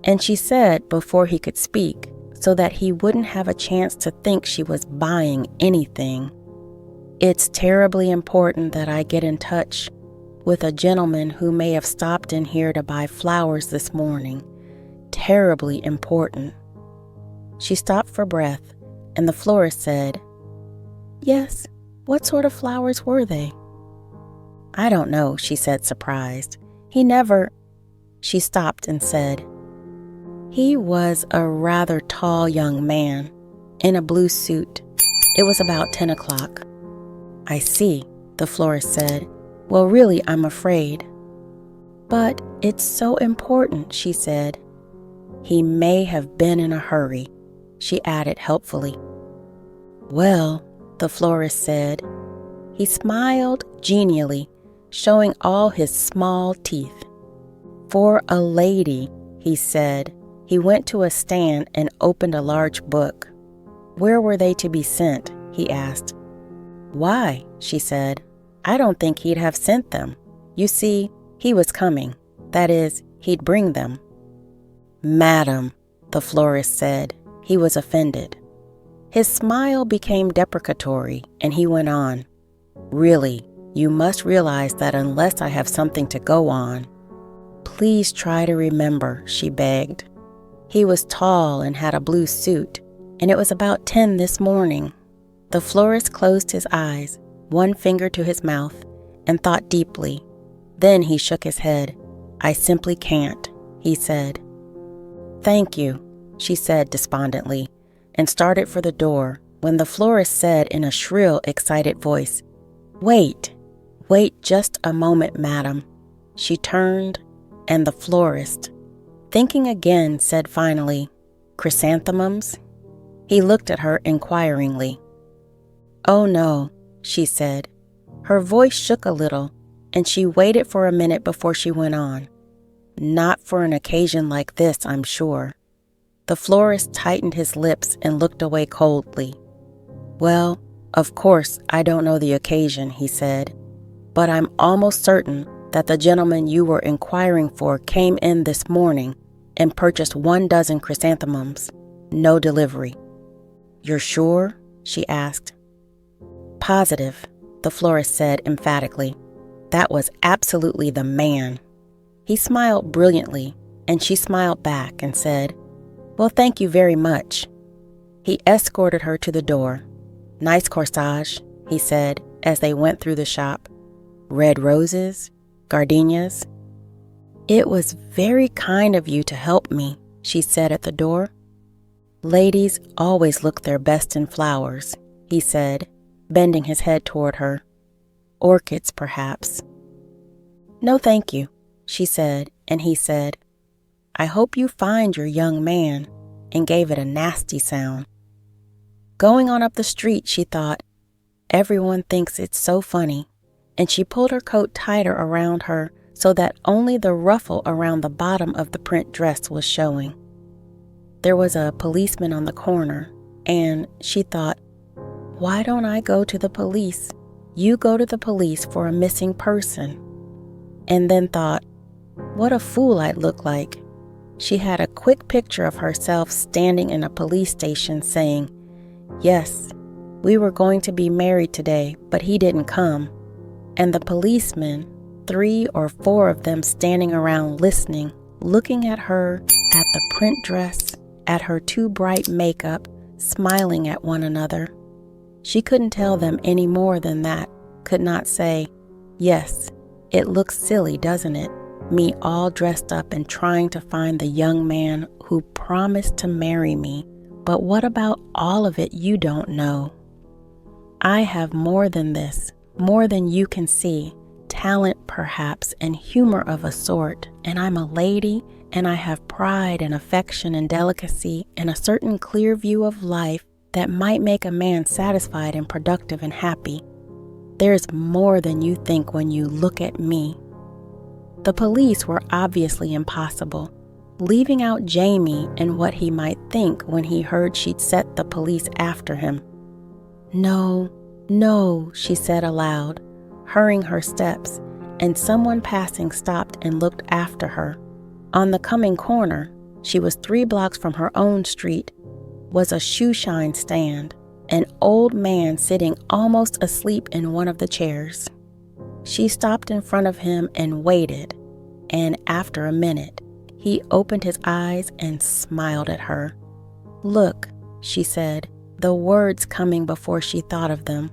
And she said before he could speak, so that he wouldn't have a chance to think she was buying anything, "It's terribly important that I get in touch with a gentleman who may have stopped in here to buy flowers this morning. Terribly important." She stopped for breath, and the florist said, "Yes, what sort of flowers were they?" "I don't know," she said, surprised. "He never—" She stopped and said, "He was a rather tall young man, in a blue suit. It was about 10 o'clock. "I see," the florist said. "Well, really, I'm afraid." "But it's so important," she said. "He may have been in a hurry," she added helpfully. "Well," the florist said. He smiled genially, showing all his small teeth. "For a lady," he said. He went to a stand and opened a large book. "Where were they to be sent?" he asked. "Why," she said, "I don't think he'd have sent them. You see, he was coming. That is, he'd bring them." "Madam," the florist said. He was offended. His smile became deprecatory, and he went on, "Really, you must realize that unless I have something to go on—" "Please try to remember," she begged. "He was tall and had a blue suit, and it was about 10 this morning." The florist closed his eyes, one finger to his mouth, and thought deeply. Then he shook his head. "I simply can't," he said. "Thank you," she said despondently, and started for the door when the florist said in a shrill, excited voice, "Wait, wait just a moment, madam." She turned, and the florist, thinking again, said finally, "Chrysanthemums?" He looked at her inquiringly. "Oh no," she said. Her voice shook a little, and she waited for a minute before she went on. "Not for an occasion like this, I'm sure." The florist tightened his lips and looked away coldly. "Well, of course, I don't know the occasion," he said, "but I'm almost certain that the gentleman you were inquiring for came in this morning and purchased 1 dozen chrysanthemums. No delivery." "You're sure?" she asked. "Positive," the florist said emphatically. "That was absolutely the man." He smiled brilliantly, and she smiled back and said, "Well, thank you very much." He escorted her to the door. "Nice corsage," he said as they went through the shop. "Red roses, gardenias." "It was very kind of you to help me," she said at the door. "Ladies always look their best in flowers," he said, bending his head toward her. "Orchids, perhaps." "No, thank you," she said, and he said, "I hope you find your young man," and gave it a nasty sound. Going on up the street, she thought, "Everyone thinks it's so funny," and she pulled her coat tighter around her so that only the ruffle around the bottom of the print dress was showing. There was a policeman on the corner, and she thought, "Why don't I go to the police? You go to the police for a missing person." And then thought, what a fool I'd look like. She had a quick picture of herself standing in a police station saying, "Yes, we were going to be married today, but he didn't come." And the policemen, 3 or 4 of them standing around listening, looking at her, at the print dress, at her too bright makeup, smiling at one another. She couldn't tell them any more than that, could not say, "Yes, it looks silly, doesn't it? Me all dressed up and trying to find the young man who promised to marry me. But what about all of it you don't know? I have more than this, more than you can see, talent perhaps and humor of a sort, and I'm a lady, and I have pride and affection and delicacy and a certain clear view of life that might make a man satisfied and productive and happy. There's more than you think when you look at me." The police were obviously impossible, leaving out Jamie and what he might think when he heard she'd set the police after him. "No, no," she said aloud, hurrying her steps, and someone passing stopped and looked after her. On the coming corner, she was 3 blocks from her own street, was a shoe shine stand, an old man sitting almost asleep in one of the chairs. She stopped in front of him and waited, and after a minute, he opened his eyes and smiled at her. "Look," she said, the words coming before she thought of them.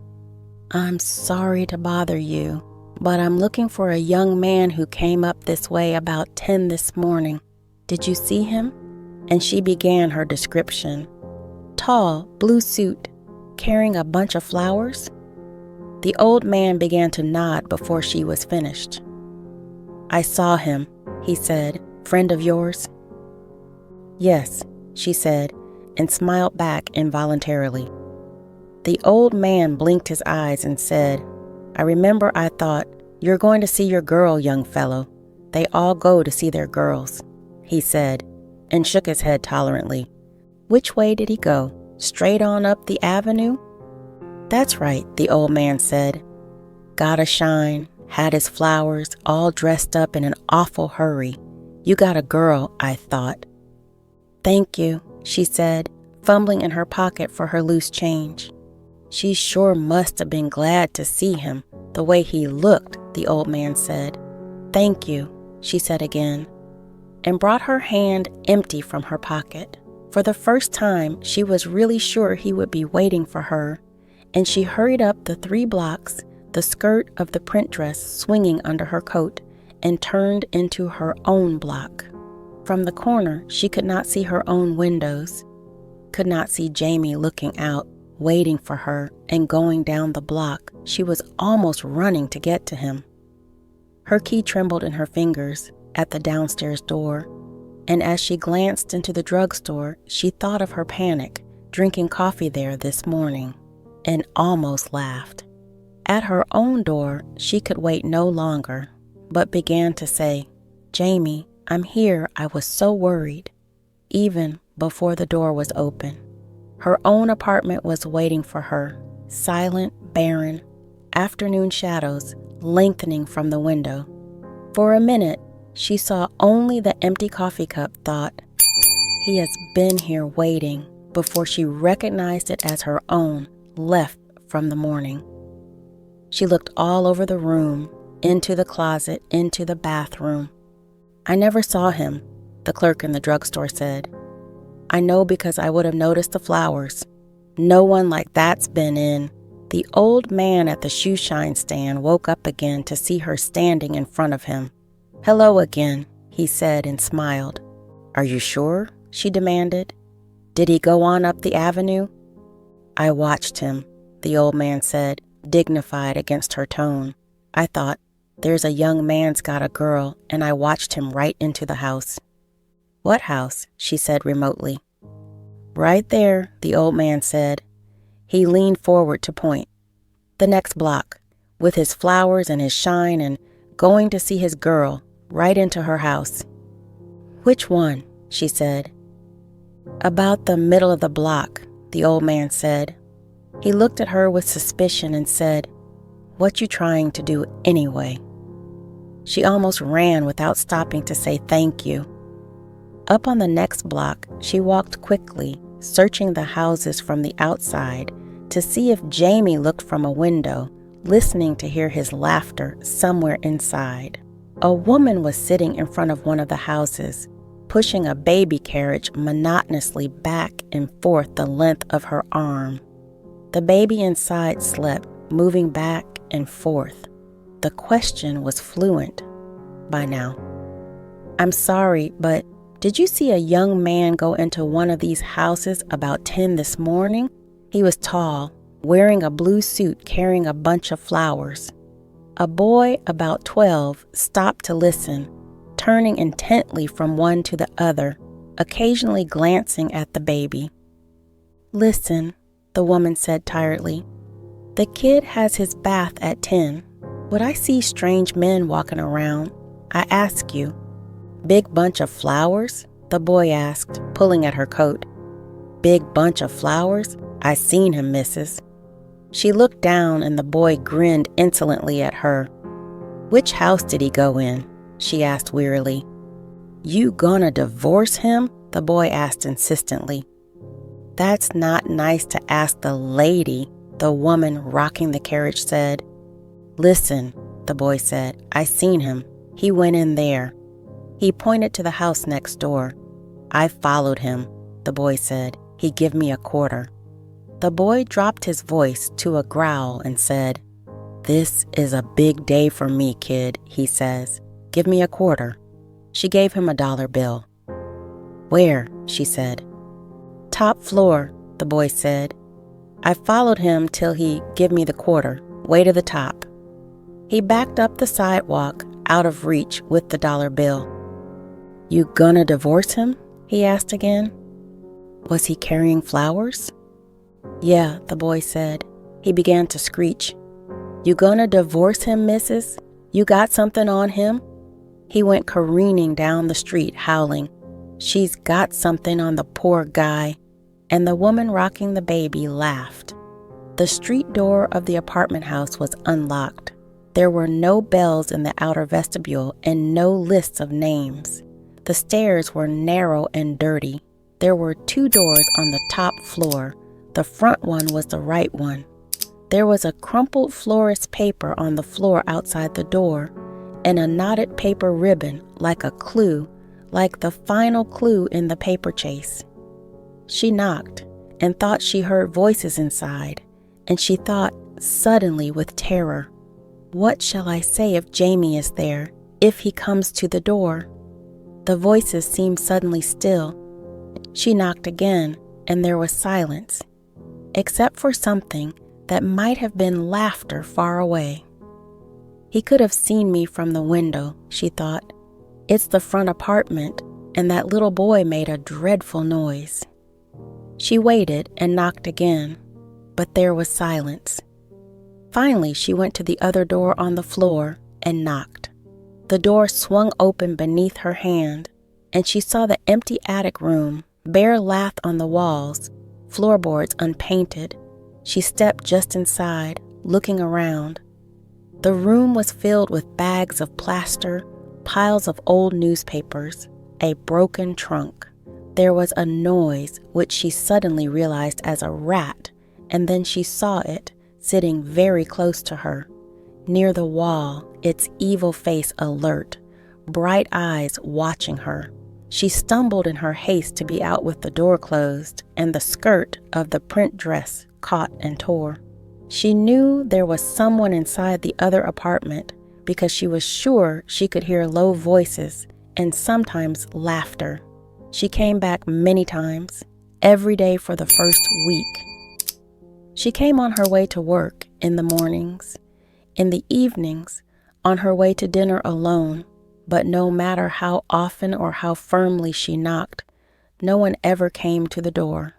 "I'm sorry to bother you, but I'm looking for a young man who came up this way about 10 this morning. Did you see him?" And she began her description. "Tall, blue suit, carrying a bunch of flowers?" The old man began to nod before she was finished. "I saw him," he said. "Friend of yours?" "Yes," she said, and smiled back involuntarily. The old man blinked his eyes and said, "I remember I thought, you're going to see your girl, young fellow. They all go to see their girls," he said, and shook his head tolerantly. "Which way did he go? Straight on up the avenue?" "That's right," the old man said. "Got a shine, had his flowers, all dressed up in an awful hurry. You got a girl, I thought." "Thank you," she said, fumbling in her pocket for her loose change. She sure must have been glad to see him, the way he looked, the old man said. "Thank you," she said again, and brought her hand empty from her pocket. For the first time, she was really sure he would be waiting for her, and she hurried up the 3 blocks, the skirt of the print dress swinging under her coat, and turned into her own block. From the corner, she could not see her own windows, could not see Jamie looking out, waiting for her, and going down the block. She was almost running to get to him. Her key trembled in her fingers at the downstairs door, and as she glanced into the drugstore, she thought of her panic, drinking coffee there this morning, and almost laughed. At her own door, she could wait no longer, but began to say, "Jamie, I'm here. I was so worried," even before the door was open. Her own apartment was waiting for her, silent, barren, afternoon shadows lengthening from the window. For a minute, she saw only the empty coffee cup, thought, "He has been here waiting," before she recognized it as her own, left from the morning. She looked all over the room, into the closet, into the bathroom. "I never saw him," the clerk in the drugstore said. "I know because I would have noticed the flowers. No one like that's been in." The old man at the shoe shine stand woke up again to see her standing in front of him. "Hello again," he said and smiled. "Are you sure?" she demanded. "Did he go on up the avenue?" "I watched him," the old man said, dignified against her tone. "I thought, there's a young man's got a girl, and I watched him right into the house." "What house?" she said remotely. "Right there," the old man said. He leaned forward to point. "The next block, with his flowers and his shine and going to see his girl, right into her house." "Which one?" she said. "About the middle of the block," the old man said. He looked at her with suspicion and said, "What you trying to do anyway?" She almost ran without stopping to say thank you. Up on the next block, she walked quickly, searching the houses from the outside to see if Jamie looked from a window, listening to hear his laughter somewhere inside. A woman was sitting in front of one of the houses, pushing a baby carriage monotonously back and forth the length of her arm. The baby inside slept, moving back and forth. The question was fluent by now. "I'm sorry, but did you see a young man go into one of these houses about 10 this morning? He was tall, wearing a blue suit, carrying a bunch of flowers." A boy about 12 stopped to listen, turning intently from one to the other, occasionally glancing at the baby. "Listen," the woman said tiredly. "The kid has his bath at 10. Would I see strange men walking around? I ask you." "Big bunch of flowers?" the boy asked, pulling at her coat. "Big bunch of flowers? I seen him, missus." She looked down and the boy grinned insolently at her. "Which house did he go in?" she asked wearily. "You gonna divorce him?" the boy asked insistently. That's not nice to ask the lady, the woman rocking the carriage said. Listen, the boy said, I seen him. He went in there. He pointed to the house next door. I followed him, the boy said. He give me a quarter. The boy dropped his voice to a growl and said, This is a big day for me, kid, he says. Give me a quarter. She gave him a $1 bill. Where? She said. Top floor, the boy said. I followed him till he give me the quarter, way to the top. He backed up the sidewalk, out of reach with the $1 bill. You gonna divorce him? He asked again. Was he carrying flowers? Yeah, the boy said. He began to screech. You gonna divorce him, missus? You got something on him? He went careening down the street, howling. She's got something on the poor guy. And the woman rocking the baby laughed. The street door of the apartment house was unlocked. There were no bells in the outer vestibule and no lists of names. The stairs were narrow and dirty. There were 2 doors on the top floor. The front one was the right one. There was a crumpled florist paper on the floor outside the door, and a knotted paper ribbon like a clue, like the final clue in the paper chase. She knocked and thought she heard voices inside, and she thought suddenly with terror, what shall I say if Jamie is there, if he comes to the door? The voices seemed suddenly still. She knocked again, and there was silence, except for something that might have been laughter far away. He could have seen me from the window, she thought. It's the front apartment, and that little boy made a dreadful noise. She waited and knocked again, but there was silence. Finally, she went to the other door on the floor and knocked. The door swung open beneath her hand, and she saw the empty attic room, bare lath on the walls, floorboards unpainted. She stepped just inside, looking around. The room was filled with bags of plaster, piles of old newspapers, a broken trunk. There was a noise which she suddenly realized as a rat, and then she saw it sitting very close to her, near the wall, its evil face alert, bright eyes watching her. She stumbled in her haste to be out with the door closed and the skirt of the print dress caught and tore. She knew there was someone inside the other apartment because she was sure she could hear low voices and sometimes laughter. She came back many times, every day for the first week. She came on her way to work in the mornings, in the evenings, on her way to dinner alone, but no matter how often or how firmly she knocked, no one ever came to the door.